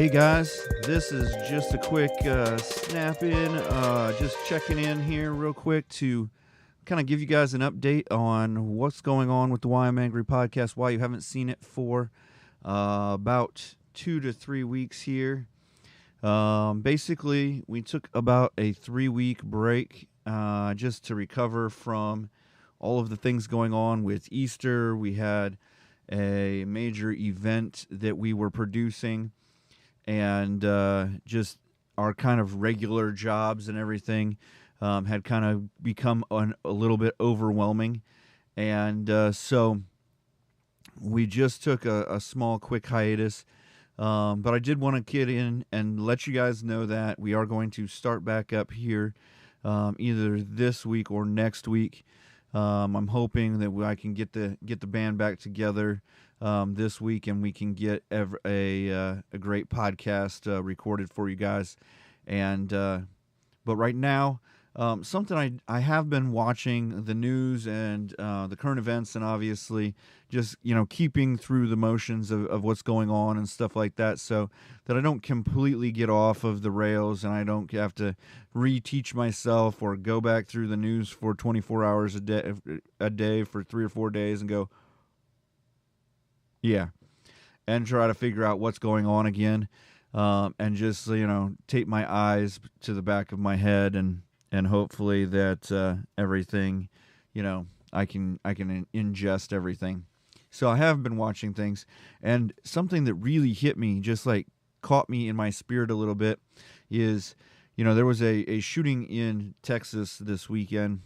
Hey guys, this is just a quick snap in, just checking in here real quick to kind of give you guys an update on what's going on with the Why I'm Angry podcast, why you haven't seen it for about 2 to 3 weeks here. Basically, we took about a 3-week break just to recover from all of the things going on with Easter. We had a major event that we were producing, and just our kind of regular jobs and everything had kind of become a little bit overwhelming. And so we just took a small, quick hiatus. But I did want to get in and let you guys know that we are going to start back up here either this week or next week. I'm hoping that I can get the band back together this week, and we can get a great podcast recorded for you guys. And but right now, something I have been watching the news and the current events, and obviously just keeping through the motions of what's going on and stuff like that, so that I don't completely get off of the rails and I don't have to reteach myself or go back through the news for 24 hours a day for 3 or 4 days and go, yeah, and try to figure out what's going on again, and just tape my eyes to the back of my head and hopefully that everything, I can ingest everything. So I have been watching things, and something that really hit me, just like caught me in my spirit a little bit, is there was a shooting in Texas this weekend.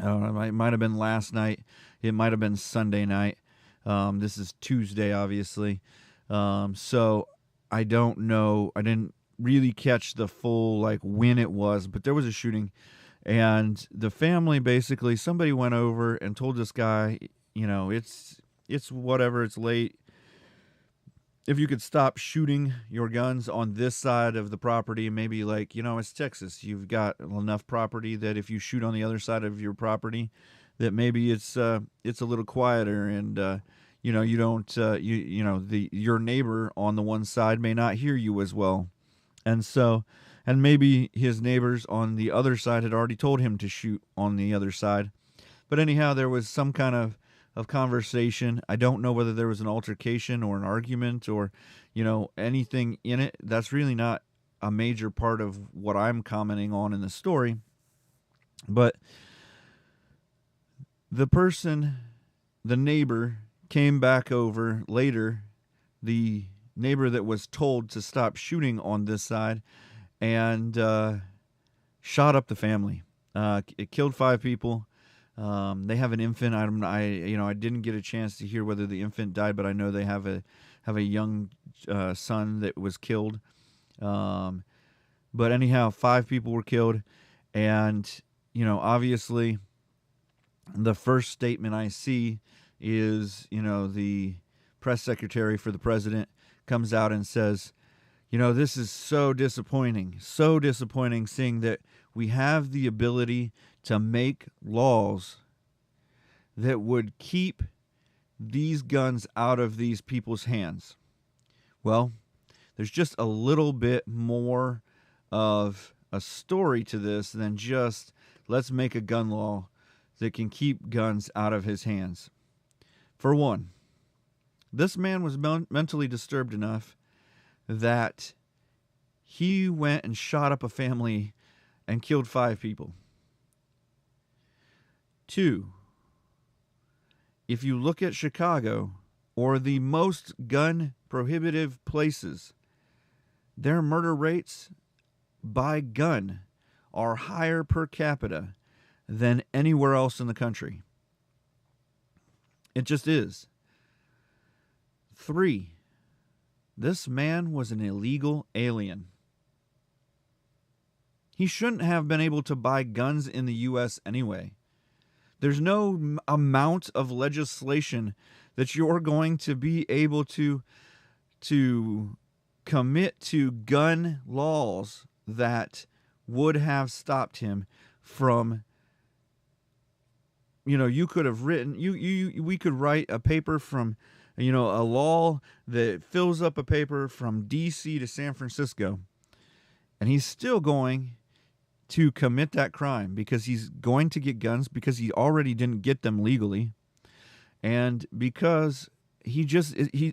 It might have been last night. It might have been Sunday night. This is Tuesday, obviously. So I don't know. I didn't really catch the full when it was, but there was a shooting, and the family, basically somebody went over and told this guy, it's whatever, it's late, if you could stop shooting your guns on this side of the property. Maybe it's Texas, you've got enough property that if you shoot on the other side of your property, that maybe it's a little quieter, and you don't your neighbor on the one side may not hear you as well. And maybe his neighbors on the other side had already told him to shoot on the other side. But anyhow, there was some kind of conversation. I don't know whether there was an altercation or an argument or, anything in it. That's really not a major part of what I'm commenting on in the story. But the neighbor came back over later, the neighbor that was told to stop shooting on this side, and shot up the family. It killed 5 people. They have an infant. I didn't get a chance to hear whether the infant died, but I know they have a young son that was killed. But anyhow, 5 people were killed, and obviously, the first statement I see is the press secretary for the president comes out and says, this is so disappointing seeing that we have the ability to make laws that would keep these guns out of these people's hands. Well, there's just a little bit more of a story to this than just let's make a gun law that can keep guns out of his hands. For one, this man was mentally disturbed enough that he went and shot up a family and killed 5 people. 2, if you look at Chicago or the most gun prohibitive places, their murder rates by gun are higher per capita than anywhere else in the country. It just is. 3, this man was an illegal alien. He shouldn't have been able to buy guns in the U.S. anyway. There's no amount of legislation that you're going to be able to commit to gun laws that would have stopped him from, you could have written, we could write a paper from a law that fills up a paper from D.C. to San Francisco, and he's still going to commit that crime because he's going to get guns because he already didn't get them legally, and because he's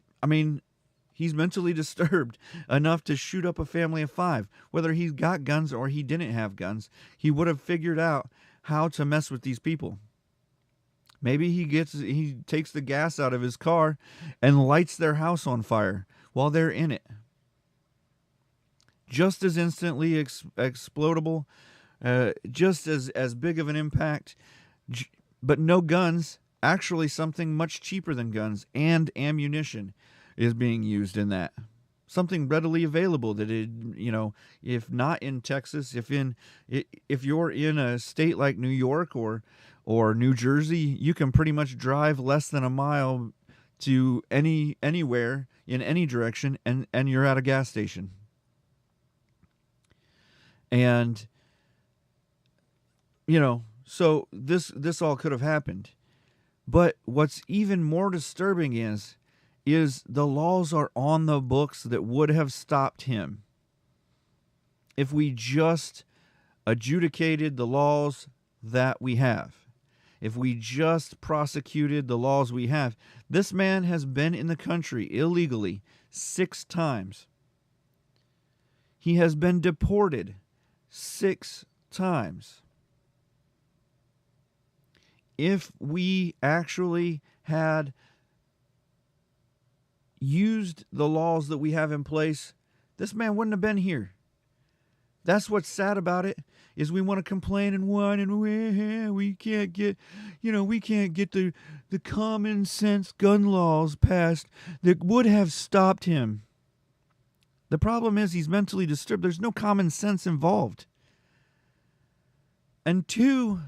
mentally disturbed enough to shoot up a family of 5. Whether he got guns or he didn't have guns, he would have figured out how to mess with these people. Maybe he takes the gas out of his car and lights their house on fire while they're in it. Just as instantly explodable, just as big of an impact, but no guns. Actually, something much cheaper than guns and ammunition is being used in that. Something readily available that if not in Texas, if you're in a state like New York or New Jersey, you can pretty much drive less than a mile to anywhere in any direction, and you're at a gas station. And so this all could have happened. But what's even more disturbing is the laws are on the books that would have stopped him if we just adjudicated the laws that we have. If we just prosecuted the laws we have. This man has been in the country illegally 6 times. He has been deported 6 times. If we actually had used the laws that we have in place, this man wouldn't have been here. That's what's sad about it, is we want to complain and whine and we can't get the common sense gun laws passed that would have stopped him. The problem is he's mentally disturbed. There's no common sense involved. And 2,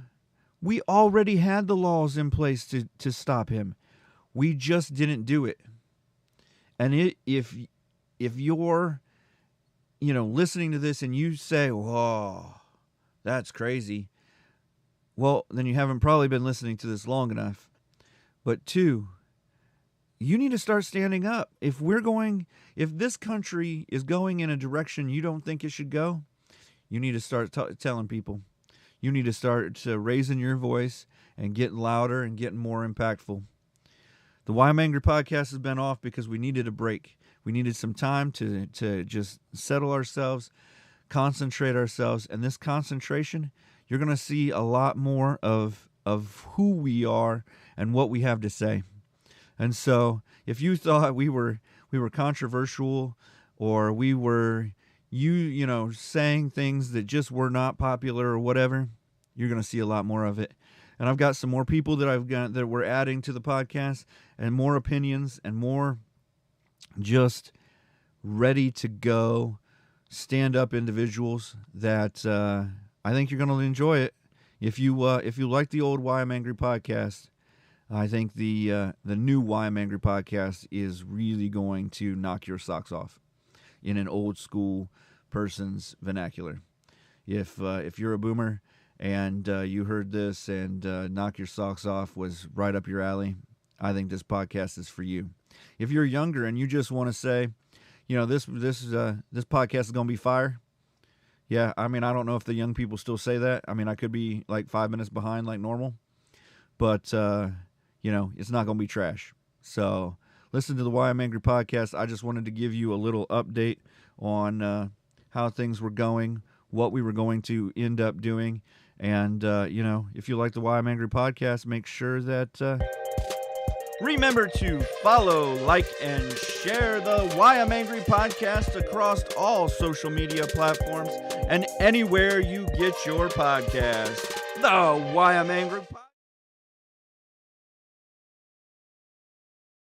we already had the laws in place to stop him. We just didn't do it. And if you're listening to this and you say, "Whoa, that's crazy," well, then you haven't probably been listening to this long enough. But 2, you need to start standing up. If this country is going in a direction you don't think it should go, you need to start telling people. You need to start raising your voice and getting louder and getting more impactful. The Why I'm Angry podcast has been off because we needed a break. We needed some time to just settle ourselves, concentrate ourselves. And this concentration, you're going to see a lot more of who we are and what we have to say. And so if you thought we were controversial or we were saying things that just were not popular or whatever, you're going to see a lot more of it. And I've got some more people that we're adding to the podcast, and more opinions and more just ready to go stand up individuals that I think you're going to enjoy it. If you like the old Why I'm Angry podcast, I think the new Why I'm Angry podcast is really going to knock your socks off in an old school person's vernacular. If you're a boomer and you heard this and knock your socks off was right up your alley, I think this podcast is for you. If you're younger and you just want to say, this podcast is going to be fire. Yeah, I don't know if the young people still say that. I could be like 5 minutes behind like normal, but it's not going to be trash. So listen to the Why I'm Angry podcast. I just wanted to give you a little update on how things were going, what we were going to end up doing. And, if you like the Why I'm Angry podcast, make sure that remember to follow, like, and share the Why I'm Angry podcast across all social media platforms and anywhere you get your podcast. The Why I'm Angry podcast.